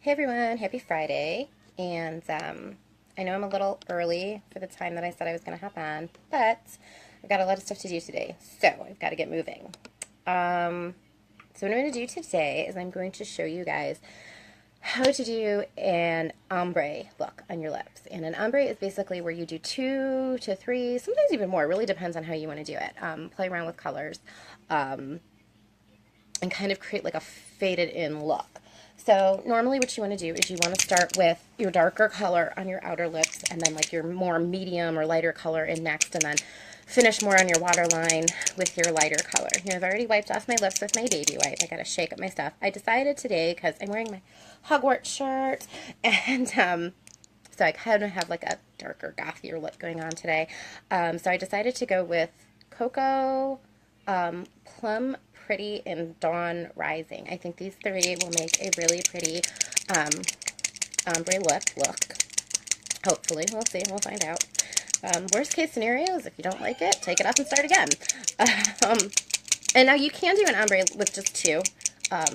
Hey everyone, happy Friday. And I know I'm a little early for the time that I said I was going to hop on, but I've got a lot of stuff to do today, so I've got to get moving. Um, so what I'm going to do today is I'm going to show you guys how to do an ombre look on your lips. And an ombre is basically where you do 2 to 3, sometimes even more. It really depends on how you want to do it. Play around with colors. And kind of create like a faded in look. So normally what you want to do is you want to start with your darker color on your outer lips and then like your more medium or lighter color in next, and then finish more on your waterline with your lighter color. Here, I've already wiped off my lips with my baby wipe. I gotta shake up my stuff. I decided today, because I'm wearing my Hogwarts shirt, and so I kind of have like a darker, gothier look going on today. So I decided to go with Cocoa, Plum Pretty, and Dawn Rising. I think these three will make a really pretty ombre look. Hopefully. We'll see. We'll find out. Worst case scenario is if you don't like it, take it off and start again. And now you can do an ombre with just two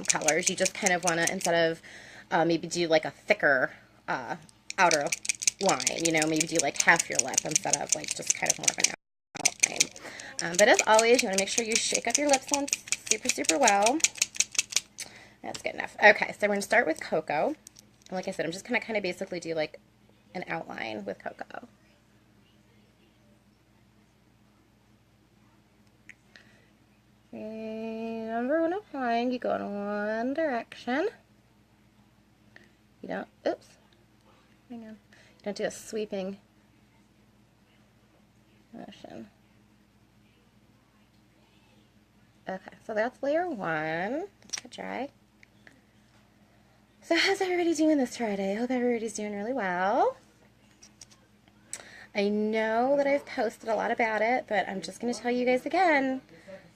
colors. You just kind of want to, instead of maybe do like a thicker outer line, maybe do like half your lip instead of like just kind of more of an outline. But as always, you want to make sure you shake up your lips on super well. That's good enough. Okay, so we're going to start with Cocoa. And like I said, I'm just going to kind of basically do like an outline with Cocoa. Remember, when applying, you go in one direction. You don't, oops, hang on. You don't do a sweeping motion. Okay, so that's layer one. Let's dry. So how's everybody doing this Friday? I hope everybody's doing really well. I know that I've posted a lot about it, but I'm just going to tell you guys again,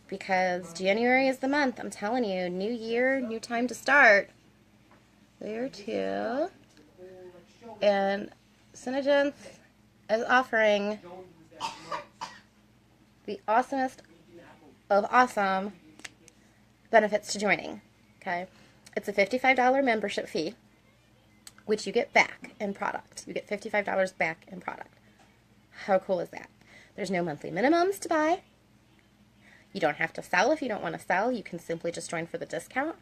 because January is the month. I'm telling you, new year, new time to start. Layer two. And Synergence is offering the awesomest of awesome benefits to joining. Okay, it's a $55 membership fee, which you get back in product. You get $55 back in product. How cool is that? There's no monthly minimums to buy. You don't have to sell if you don't want to sell. You can simply just join for the discount.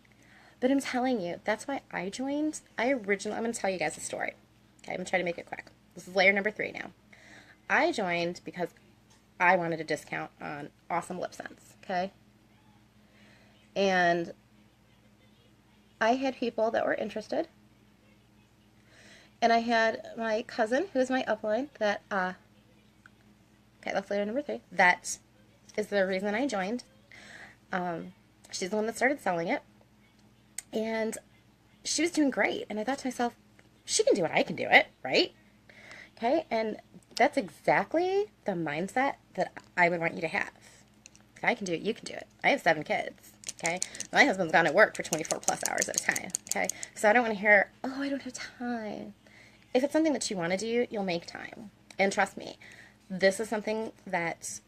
But I'm telling you, that's why I joined. I'm going to tell you guys a story. Okay, I'm going to try to make it quick. This is layer number 3 now. I joined because I wanted a discount on awesome lip scents, okay? And I had people that were interested. And I had my cousin, who is my upline, that, okay, that's layer number 3. That is the reason I joined. She's the one that started selling it. And she was doing great. And I thought to myself, she can do it, I can do it, right? Okay, and that's exactly the mindset that I would want you to have. If I can do it, you can do it. I have 7 kids, okay? My husband's gone to work for 24 plus hours at a time, okay? So I don't want to hear, oh, I don't have time. If it's something that you want to do, you'll make time. And trust me, this is something that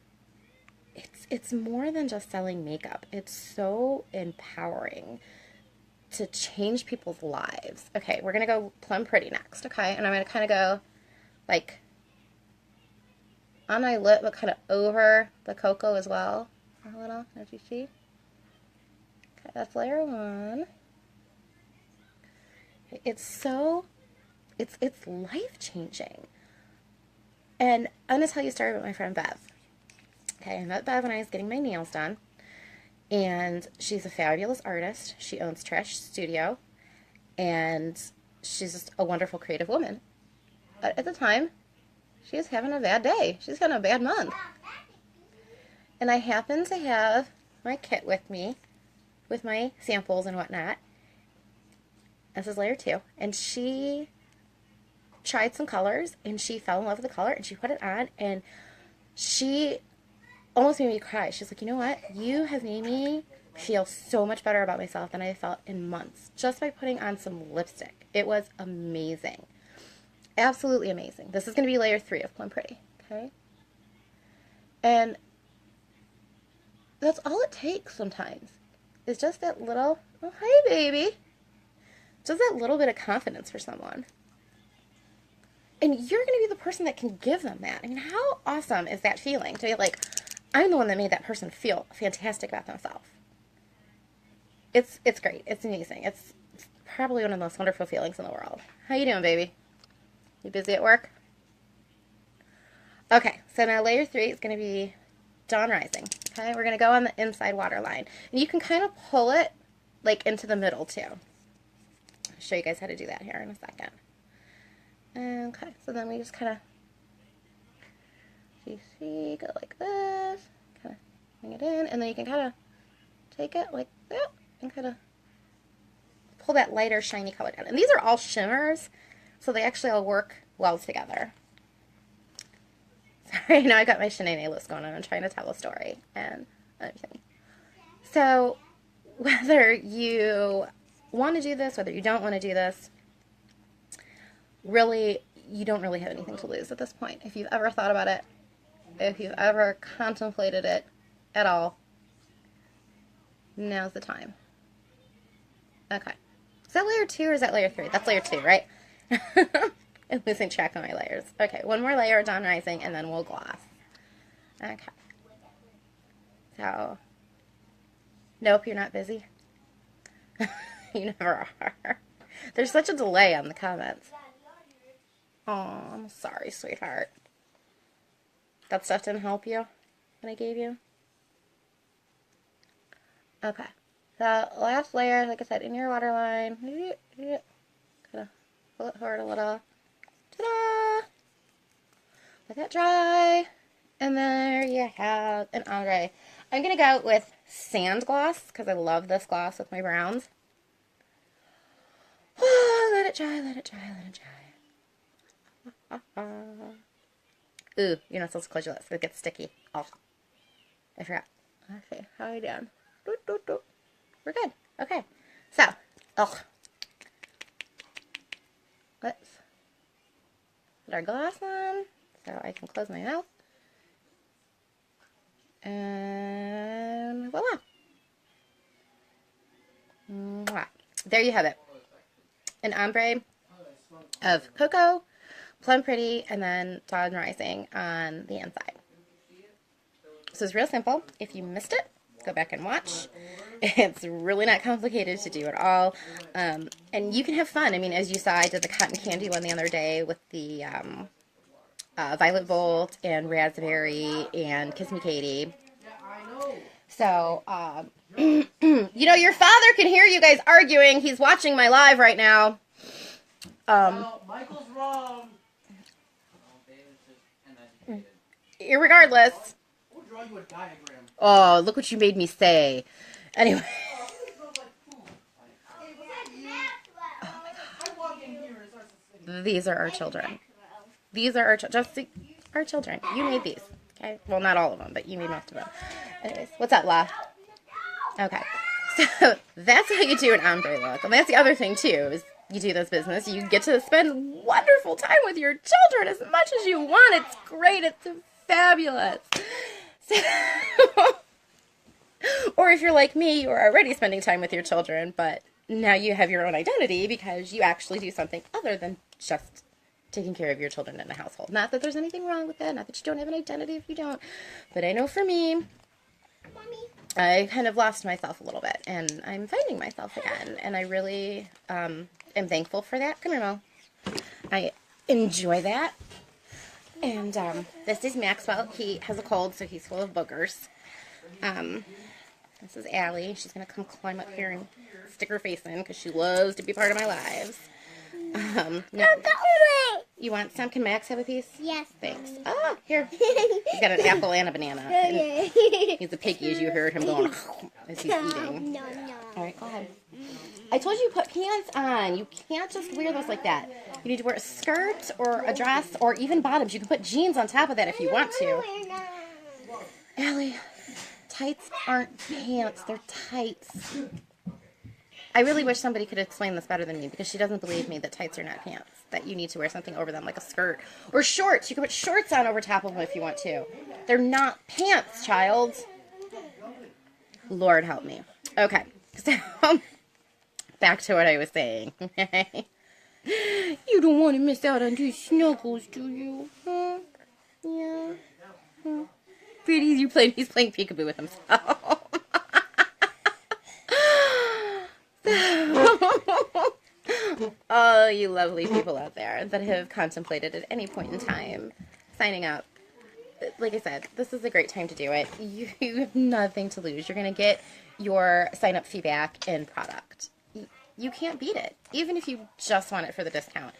it's more than just selling makeup. It's so empowering to change people's lives. Okay, we're going to go Plum Pretty next, okay? And I'm going to kind of go like on my lip, but kind of over the cocoa as well. A little, as you see. Okay, that's layer 1. It's life-changing. And I'm going to tell you a story about my friend Bev. Okay, I met Bev when I was getting my nails done. And she's a fabulous artist. She owns Trash Studio. And she's just a wonderful creative woman. But at the time, she was having a bad day. She's having a bad month. And I happened to have my kit with me, with my samples and whatnot. This is layer 2. And she tried some colors, and she fell in love with the color, and she put it on, and she almost made me cry. She's like, you know what? You have made me feel so much better about myself than I felt in months, just by putting on some lipstick. It was amazing. Absolutely amazing. This is going to be layer 3 of Plum Pretty, okay? And that's all it takes sometimes. It's just that little, oh, hi, baby, Just that little bit of confidence for someone. And you're going to be the person that can give them that. I mean, how awesome is that feeling? To be like, I'm the one that made that person feel fantastic about themselves. It's great. It's amazing. It's probably one of the most wonderful feelings in the world. How you doing, baby? You busy at work? Okay, so now layer 3 is going to be dawn rising. Okay, we're going to go on the inside waterline. And you can kind of pull it like into the middle too. I'll show you guys how to do that here in a second. Okay, so then we just kind of, go like this, kind of bring it in, and then you can kind of take it like that and kind of pull that lighter shiny color down. And these are all shimmers, so they actually all work well together. Sorry, now I got my Shanae list going on. I'm trying to tell a story and everything. So whether you want to do this, whether you don't want to do this, really, you don't really have anything to lose at this point. If you've ever thought about it, if you've ever contemplated it at all, now's the time. Okay. Is that layer 2 or is that layer 3? That's layer 2, right? I'm losing track of my layers. Okay, one more layer of dawn rising, and then we'll gloss. Okay. So, nope, you're not busy. You never are. There's such a delay on the comments. Oh, I'm sorry, sweetheart. That stuff didn't help you that I gave you? Okay. The last layer, like I said, in your waterline. Kind of pull it forward a little. Ta-da! Let that dry. And there you have an ombre. I'm going to go with sand gloss because I love this gloss with my browns. Oh, let it dry, let it dry, let it dry. Ooh, you're not supposed to close your lips. It gets sticky. Oh, I forgot. Okay, how are you doing? Doot, doot, doot. We're good. Okay, so, let's put our gloss on so I can close my mouth. And voila. Mwah. There you have it. An ombre of cocoa, plum pretty, and then dawn rising on the inside. So it's real simple. If you missed it, go back and watch. It's really not complicated to do at all. And you can have fun. I mean, as you saw, I did the cotton candy one the other day with the Violet Volt and Raspberry and Kiss Me Katie. So, you know, your father can hear you guys arguing. He's watching my live right now. No, Michael's wrong. Irregardless. We'll draw you a diagram. Oh, look what you made me say. Anyway. These are our children. These are our children. Just our children. You made these. Okay. Well, not all of them, but you made most of them. Anyways, what's up, La? Okay. So that's how you do an ombre look. And that's the other thing, too, is you do this business. You get to spend wonderful time with your children as much as you want. It's great. It's fabulous. So, or if you're like me, you're already spending time with your children, but now you have your own identity because you actually do something other than just taking care of your children in the household. Not that there's anything wrong with that. Not that you don't have an identity if you don't. But I know for me, I kind of lost myself a little bit, and I'm finding myself again. And I really am thankful for that. Come here, Mo. I enjoy that. And this is Maxwell. He has a cold, so he's full of boogers. This is Allie. She's going to come climb up here and stick her face in because she loves to be part of my lives. No. You want some? Can Max have a piece? Yes. Thanks. Oh, here. He's got an apple and a banana. And he's a piggy, as you heard him going as he's eating. No. All right, go ahead. I told you put pants on. You can't just wear those like that. You need to wear a skirt or a dress or even bottoms. You can put jeans on top of that if you want to. Allie, tights aren't pants. They're tights. I really wish somebody could explain this better than me because she doesn't believe me that tights are not pants. That you need to wear something over them like a skirt. Or shorts. You can put shorts on over top of them if you want to. They're not pants, child. Lord help me. Okay. So, back to what I was saying. You don't want to miss out on these snuggles, do you? Huh? Yeah. Huh? Pretty, he's playing peekaboo with himself. Oh, you lovely people out there that have contemplated at any point in time signing up. Like I said, this is a great time to do it. You have nothing to lose. You're going to get your sign-up fee back in product. You can't beat it. Even if you just want it for the discount,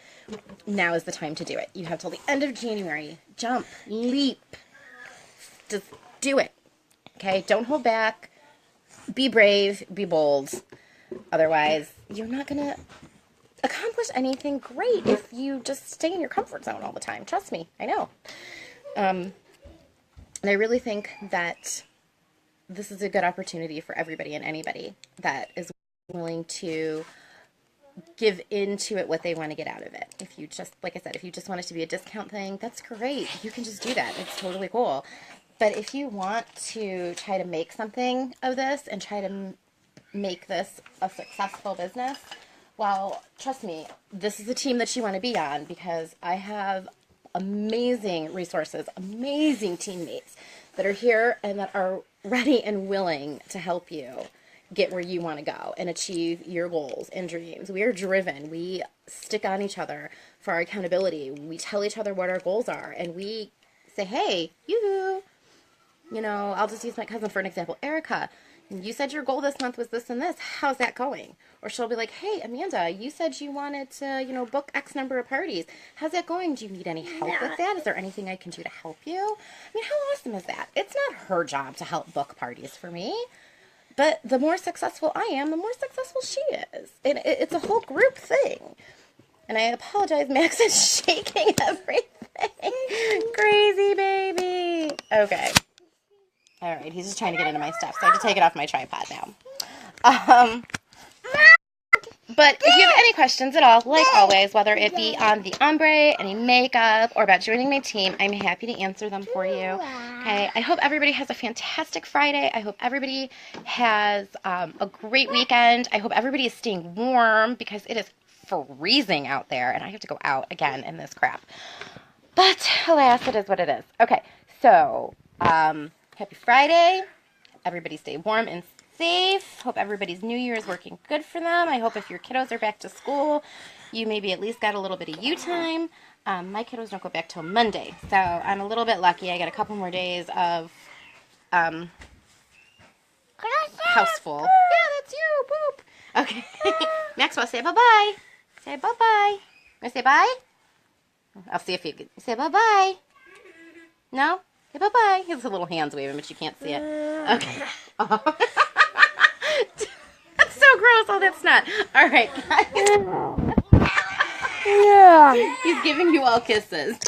now is the time to do it. You have till the end of January. Jump, leap, just do it. Okay? Don't hold back. Be brave, be bold. Otherwise, you're not going to accomplish anything great if you just stay in your comfort zone all the time. Trust me, I know. And I really think that this is a good opportunity for everybody and anybody that is willing to give into it what they want to get out of it. If you just, like I said, if you just want it to be a discount thing, that's great. You can just do that. It's totally cool. But if you want to try to make something of this and try to make this a successful business, well, trust me, this is the team that you want to be on, because I have amazing resources, amazing teammates that are here and that are ready and willing to help you get where you want to go and achieve your goals and dreams. We are driven. We stick on each other for our accountability. We tell each other what our goals are, and we say, hey, you know, I'll just use my cousin for an example, Erica. You said your goal this month was this and this. How's that going? Or she'll be like, hey, Amanda, you said you wanted to, book X number of parties. How's that going? Do you need any help with that? Is there anything I can do to help you? I mean, how awesome is that? It's not her job to help book parties for me. But the more successful I am, the more successful she is. And it's a whole group thing. And I apologize, Max is shaking everything. Crazy baby. Okay. All right, he's just trying to get into my stuff, so I have to take it off my tripod now. But if you have any questions at all, like always, whether it be on the ombre, any makeup, or about joining my team, I'm happy to answer them for you. Okay, I hope everybody has a fantastic Friday. I hope everybody has a great weekend. I hope everybody is staying warm, because it is freezing out there, and I have to go out again in this crap. But alas, it is what it is. Okay, so happy Friday. Everybody stay warm and safe. Hope everybody's New Year is working good for them. I hope if your kiddos are back to school, you maybe at least got a little bit of you time. My kiddos don't go back till Monday, so I'm a little bit lucky. I got a couple more days of houseful. Yeah, that's you. Boop. Okay. Maxwell, say bye-bye. Say bye-bye. Want to say bye? I'll see if you can. Say bye-bye. No? Say bye-bye. He has a little hands waving, but you can't see it. Okay. Oh. That's so gross. Oh, that's not. All right, guys. Yeah. He's giving you all kisses.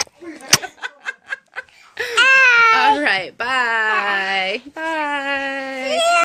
All right. Bye. Bye.